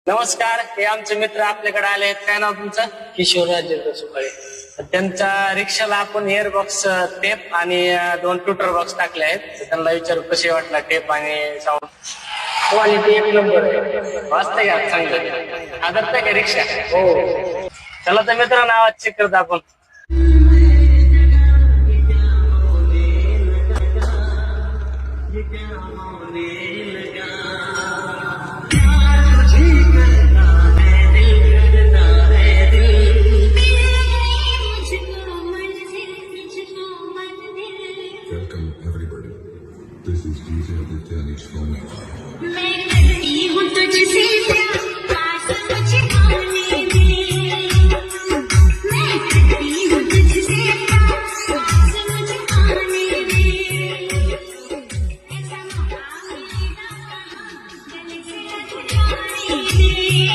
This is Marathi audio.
नमस्कार, हे आमचे मित्र आपल्याकडे आले आहेत. काय नाव तुमचं? किशोर राजेंद्र सुकाळे. त्यांच्या रिक्षाला आपण एअरबॉक्स टेप आणि 2 ट्यूटर बॉक्स टाकले आहेत. तर त्यांना विचारू कसे वाटला टेप आणि साऊंड. क्वालिटी एक नंबर आहे. वाजतंय का चांगलं? आदरतंय का रिक्षा? हो. चला तर मित्रांनो आवाज चेक करतो आपण. Welcome everybody. This is DJ Aditya Nishkon. मैं करती हूँ तुझसे प्यार, पास मुझे आने दे। मैं करती हूँ तुझसे प्यार, पास मुझे आने दे। ऐसा मौका मिलेगा कहाँ, गले से लग जाने दे।